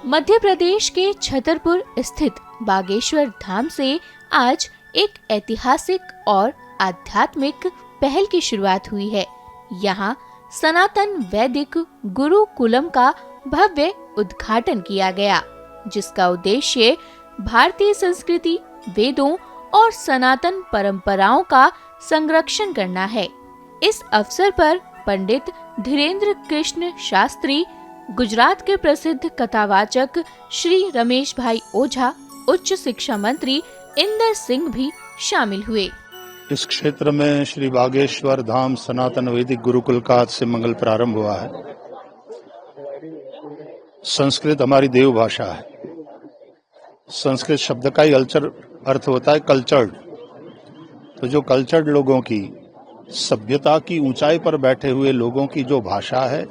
मध्य प्रदेश के छतरपुर स्थित बागेश्वर धाम से आज एक ऐतिहासिक और आध्यात्मिक पहल की शुरुआत हुई है। यहाँ सनातन वैदिक गुरुकुलम का भव्य उद्घाटन किया गया, जिसका उद्देश्य भारतीय संस्कृति, वेदों और सनातन परंपराओं का संरक्षण करना है। इस अवसर पर पंडित धीरेन्द्र कृष्ण शास्त्री, गुजरात के प्रसिद्ध कथावाचक श्री रमेश भाई ओझा, उच्च शिक्षा मंत्री इंदर सिंह भी शामिल हुए। इस क्षेत्र में श्री बागेश्वर धाम सनातन वैदिक गुरुकुल का आज से मंगल प्रारंभ हुआ है। संस्कृत हमारी देव भाषा है। संस्कृत शब्द का ही अर्थ होता है कल्चर्ड। तो जो कल्चर्ड लोगों की, सभ्यता की ऊंचाई पर बैठे हुए लोगों की जो भाषा है,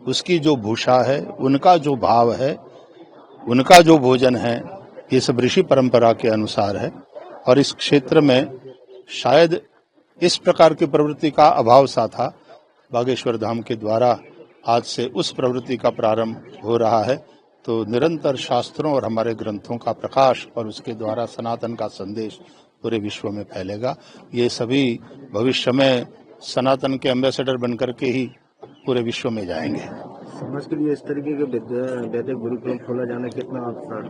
उसकी जो भूषा है, उनका जो भाव है, उनका जो भोजन है, ये सब ऋषि परंपरा के अनुसार है। और इस क्षेत्र में शायद इस प्रकार की प्रवृत्ति का अभाव सा था। बागेश्वर धाम के द्वारा आज से उस प्रवृत्ति का प्रारंभ हो रहा है। तो निरंतर शास्त्रों और हमारे ग्रंथों का प्रकाश और उसके द्वारा सनातन का संदेश पूरे विश्व में फैलेगा। ये सभी भविष्य में सनातन के एम्बेसडर बनकर के ही पूरे विश्व में जाएंगे। समाज के लिए इस तरीके के वैदिक गुरुकुल खोला जाना कितना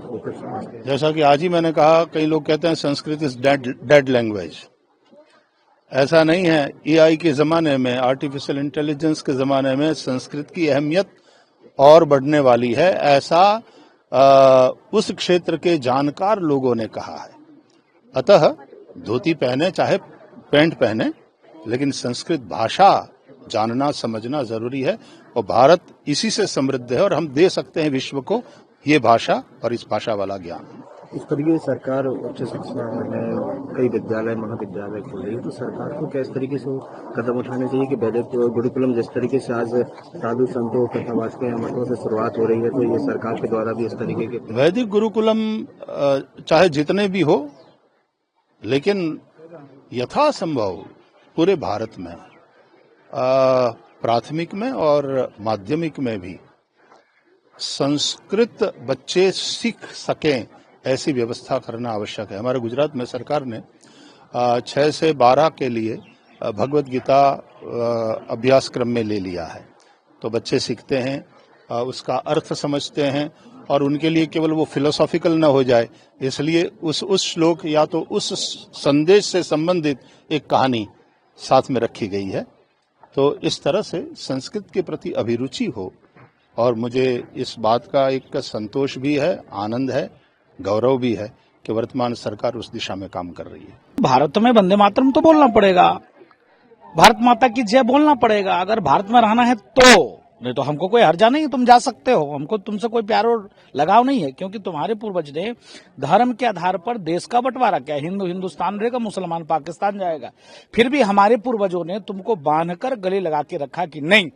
फोकस समझते हैं? जैसा कि आज ही मैंने कहा, कई लोग कहते हैं संस्कृत इज डेड लैंग्वेज। ऐसा नहीं है। एआई के जमाने में, आर्टिफिशियल इंटेलिजेंस के जमाने में संस्कृत की अहमियत और बढ़ने वाली है, ऐसा उस क्षेत्र के जानकार लोगों ने कहा है। अतः धोती पहने चाहे पैंट पहने, लेकिन संस्कृत भाषा जानना समझना जरूरी है। और भारत इसी से समृद्ध है और हम दे सकते हैं विश्व को ये भाषा और इस भाषा वाला ज्ञान। इस तरीके से सरकार उच्च शिक्षा में कई विद्यालय, महाविद्यालय खोल रही है, तो सरकार को किस तरीके से कदम उठाने चाहिए कि वैदिक गुरुकुलम जिस तरीके से आज साधु संतों, कथावाचकों या मतों से शुरुआत हो रही है, तो ये सरकार के द्वारा भी इस तरीके के वैदिक गुरुकुलम चाहे जितने भी हो, लेकिन यथासंभव पूरे भारत में प्राथमिक में और माध्यमिक में भी संस्कृत बच्चे सीख सकें, ऐसी व्यवस्था करना आवश्यक है। हमारे गुजरात में सरकार ने 6 से 12 के लिए भगवत गीता अभ्यास क्रम में ले लिया है। तो बच्चे सीखते हैं, उसका अर्थ समझते हैं और उनके लिए केवल वो फिलोसॉफिकल न हो जाए, इसलिए उस श्लोक या तो उस संदेश से संबंधित एक कहानी साथ में रखी गई है। तो इस तरह से संस्कृत के प्रति अभिरुचि हो। और मुझे इस बात का एक संतोष भी है, आनंद है, गौरव भी है कि वर्तमान सरकार उस दिशा में काम कर रही है। भारत में वंदे मातरम तो बोलना पड़ेगा, भारत माता की जय बोलना पड़ेगा अगर भारत में रहना है तो। नहीं तो हमको कोई हर्जा नहीं है, तुम जा सकते हो, हमको तुमसे कोई प्यार और लगाव नहीं है, क्योंकि तुम्हारे पूर्वज ने धर्म के आधार पर देश का बंटवारा किया। हिंदू हिंदुस्तान रहेगा, मुसलमान पाकिस्तान जाएगा। फिर भी हमारे पूर्वजों ने तुमको बांधकर गले लगा के रखा कि नहीं,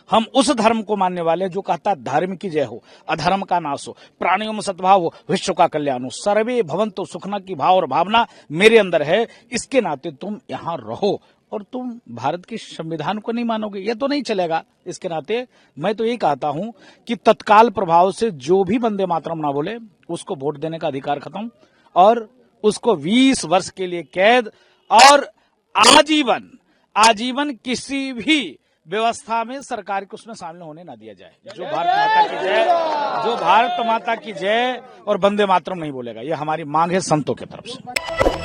हम उस धर्म को मानने वाले जो कहता है धर्म की जय हो, अधर्म का नाश हो, प्राणियों में सद्भाव हो, विश्व का कल्याण हो, सर्वे भवन्तु सुखना की भाव और भावना मेरे अंदर है। इसके नाते तुम यहाँ रहो और तुम भारत के संविधान को नहीं मानोगे, ये तो नहीं चलेगा। इसके नाते मैं तो यही कहता हूं कि तत्काल प्रभाव से जो भी वंदे मातरम ना बोले, उसको वोट देने का अधिकार खत्म और उसको 20 वर्ष के लिए कैद और आजीवन किसी भी व्यवस्था में सरकार को उसमें शामिल होने ना दिया जाए। जो भारत माता की जय और वंदे मातरम नहीं बोलेगा, ये हमारी मांग है संतों की तरफ से।